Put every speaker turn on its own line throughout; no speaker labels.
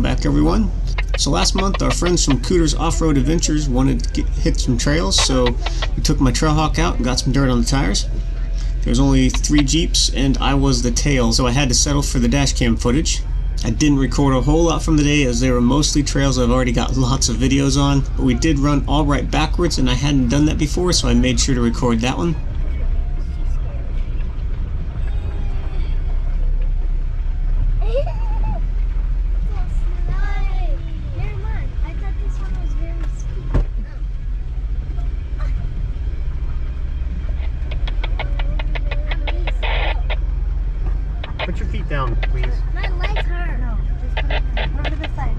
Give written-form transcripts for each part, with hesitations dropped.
back everyone. So last month our friends from Cooters Off-Road Adventures wanted to hit some trails, so we took my Trailhawk out and got some dirt on the tires. There's only 3 Jeeps and I was the tail, so I had to settle for the dash cam footage. I didn't record a whole lot from the day as they were mostly trails I've already got lots of videos on, but we did run all right backwards and I hadn't done that before, so I made sure to record that one.
Put your feet down, please.
My legs hurt. No, just put them down. Put them to the side.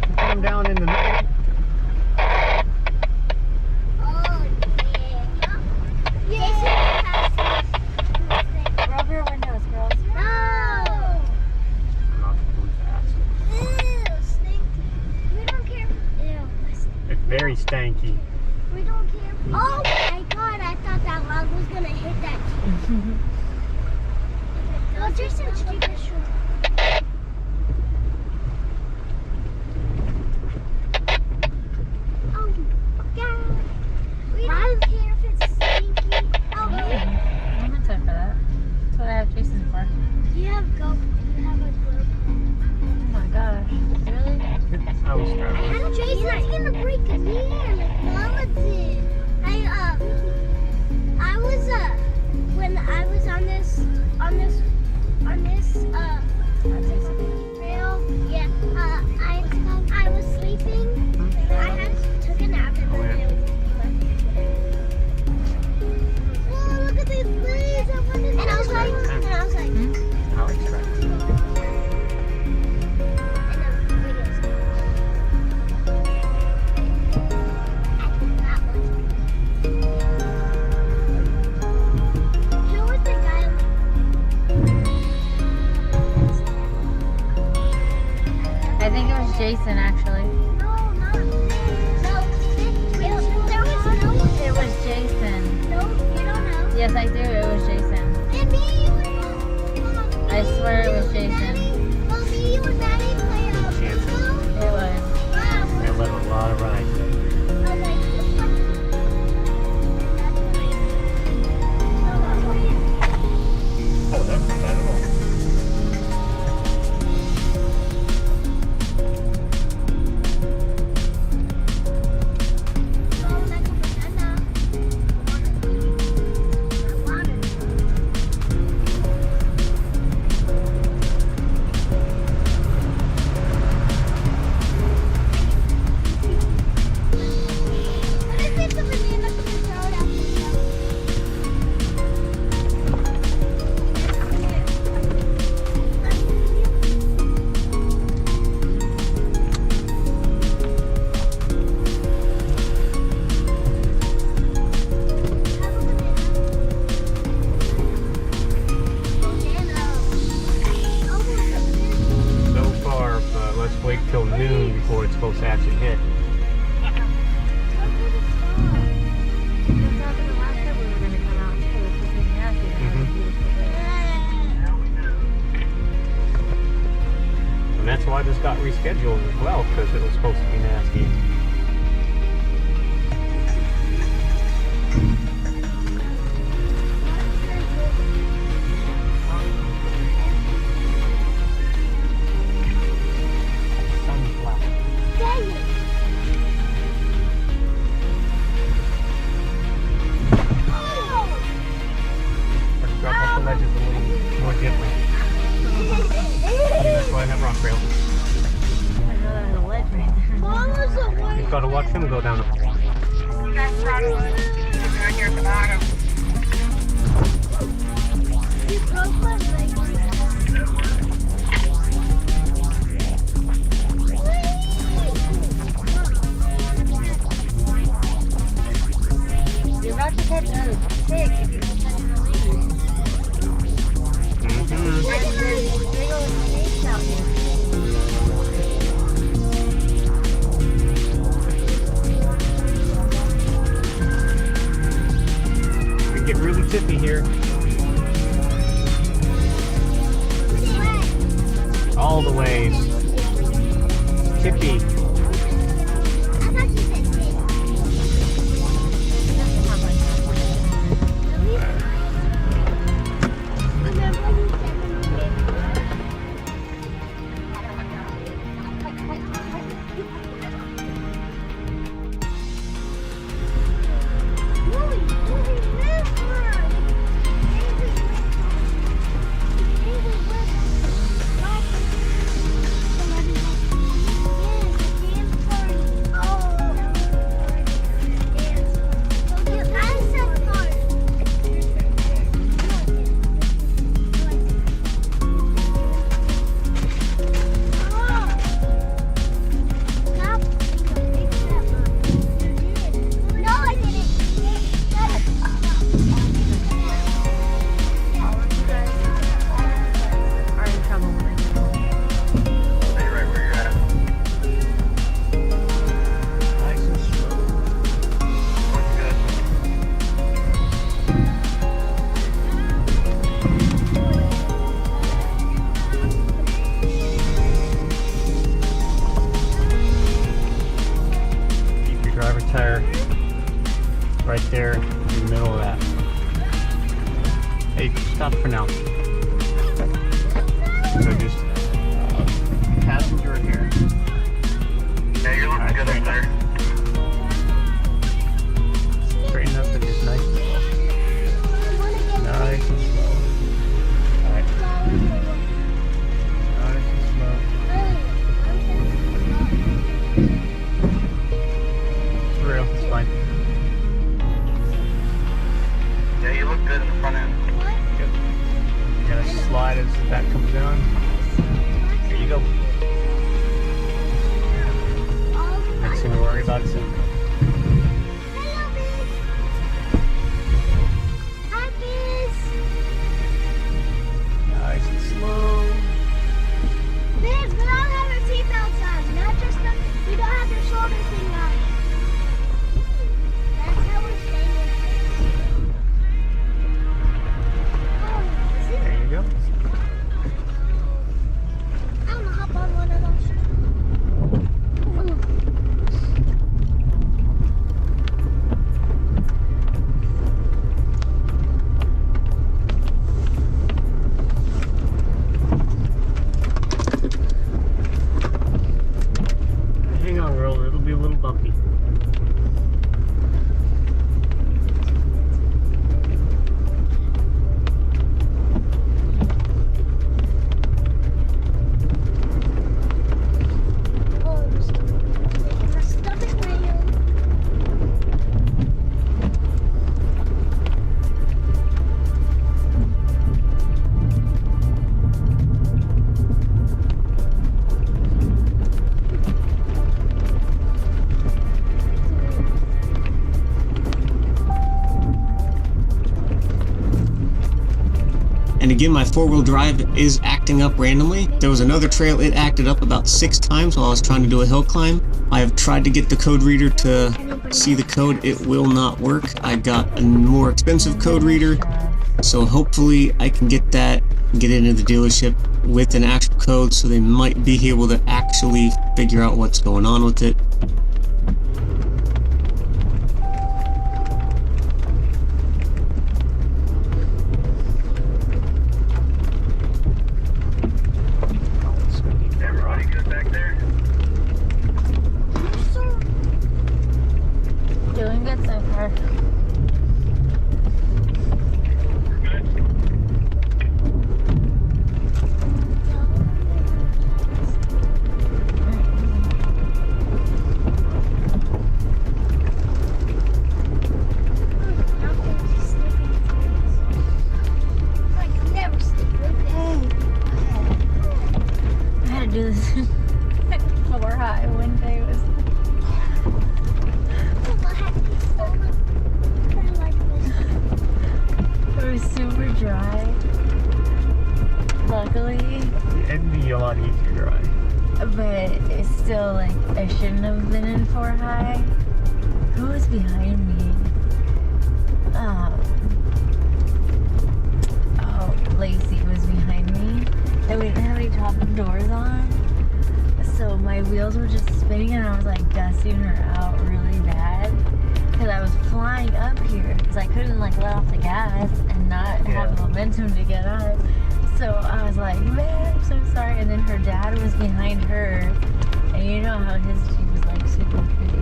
Put them down in the middle.
Oh, yeah. Rub your windows, girls. No.
I'm not going fast.
Ew, stinky. We don't care. Ew.
It's very stanky.
We don't care. Oh my god, I thought that log was going to hit that. Well, Jason's stupid short. Oh, God. We don't care if it's stinky. Oh,
I'm not time for that. That's what I have Jason for.
you have a GoPro.
Oh my gosh. Really?
I was struggling.
Jason's gonna break a knee and Mama did. When I was on this trail, yeah, I was sleeping. I took a nap and then oh, look at these leaves! And I was like,
I'll extract it.
Jason, actually.
No, not this. No, there was no.
It was Jason.
No, you don't know.
Yes, I do. It was Jason.
And me, you were.
I swear it was Jason.
Well, me, you and Maddie played
Chances.
It was.
I let a lot of rides. Oh, that's incredible. Wait till noon before it's supposed to actually hit. And that's why this got rescheduled as well, because it was supposed to be nasty. More gently. That's why I have rock rails.
I know there's a ledge right there.
You've got to watch him go down.
You guys probably want to see right here at the bottom.
You broke my leg.
You're about to catch a pig if you don't touch the leaves. There's big old snakes out here.
We get really tippy here. all the ways. Tippy.
I thought you said it. Remember you said when you did
tire right there in the middle of that. Hey, stop for now. So just passenger here.
Yeah, you're looking good up there.
Straighten up and just nice and slow. Nice and slow. Alright. Nice and slow. It's real, it's fine.
Yeah, you look good in the front end.
Good. You gotta slide as that comes down. Here you go. Next thing to worry about is nice and slow.
Babes, we don't have our seatbelts on. Not just the, we don't have your shoulder thing on. That's how we're staying in place.
There you go.
I'm gonna hop on one of those.
Hang on, girl. It'll be a little bumpy.
Oh, my stomach rail.
And again, my four-wheel drive is acting up randomly. There was another trail it acted up about 6 times while I was trying to do a hill climb. I have tried to get the code reader to see the code. It will not work. I got a more expensive code reader, so hopefully I can get that, get it into the dealership with an actual code so they might be able to actually figure out what's going on with it.
Everybody good back there?
Doing good so far.
Good.
I can never sleep with that.
I had to do this before high one day. Was it was super dry. Luckily,
It'd be a lot easier to ride.
but it's still like I shouldn't have been in 4 high. Who was behind me? Oh, Lacey was behind me. and we didn't have any top doors on. So my wheels were just spinning and I was like dusting her out really bad. Because I was flying up here because I couldn't like let off the gas and not have momentum to get up. So I was like, man, I'm so sorry. And then her dad was behind her. And you know how his Jeep was like super pretty.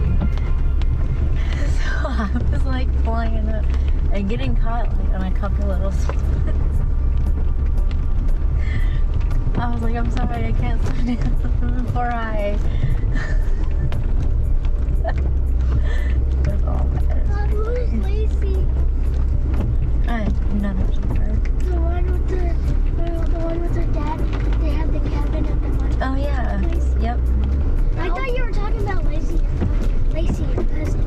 So I was like flying up and getting caught like on a couple little spots. I was like, I'm sorry, I can't slow down before I. That's all bad.
Who's Lacey?
None of them are.
The one with her dad. They have the cabin at the one.
Oh yeah.
Place.
Yep.
I thought you were talking about Lacey, your cousin.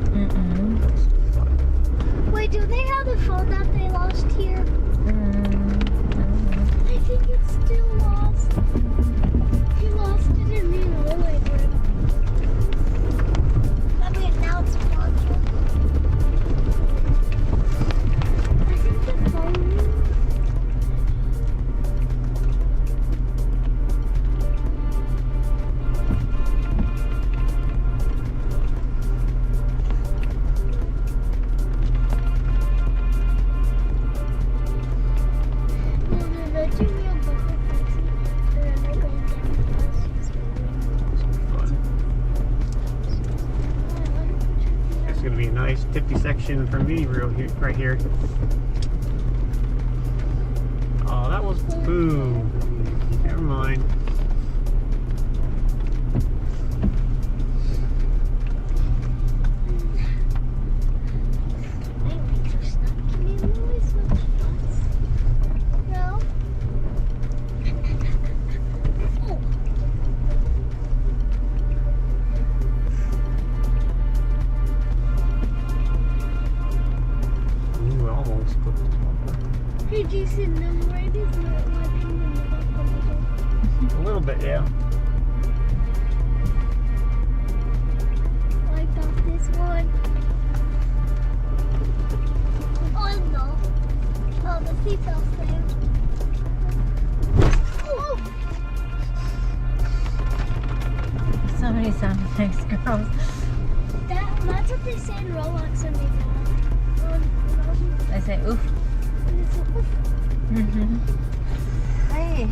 Wait, do they have the phone that they lost here? I think it's still lost. He lost it in the Lily room. I mean, now it's plugged in. I think the phone.
It's gonna be a nice 50 section for me right here. Oh, that was boom. Never mind.
Hey Jason, the right is not wiping the middle.
A little bit, yeah.
Wiped off this one. Oh no. Oh, the seatbelt's there. Oh.
So many sound effects, girls.
That's what they say in Roblox when they go.
I say oof. Hey.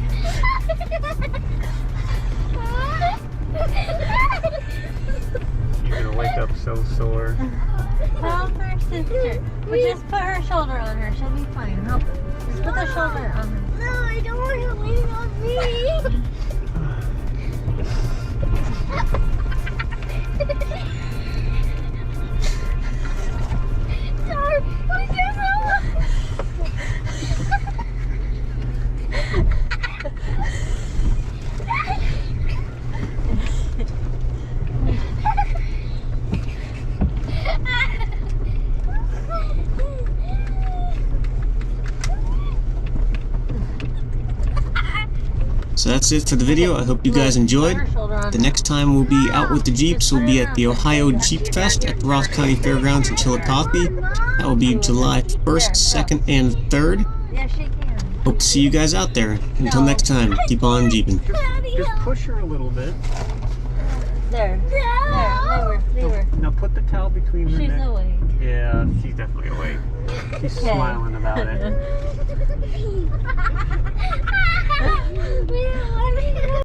You're gonna wake up so sore.
Help her sister. But just put her shoulder on her. She'll be fine. Help her. Just put the shoulder on her.
No, I don't want her leaning on me. Sorry, what is your
So that's it for the video. I hope you guys enjoyed. The next time we'll be out with the Jeeps will be at the Ohio Jeep Fest at the Ross County Fairgrounds in Chillicothe. That will be July 1st, 2nd, and 3rd.
Yeah, she can.
Hope to see you guys out there. Until next time, keep on jeeping.
Just push her a little bit.
There. There.
Now put the towel between her
She's
neck.
awake.
Yeah, she's definitely awake. She's
Okay.
smiling about it.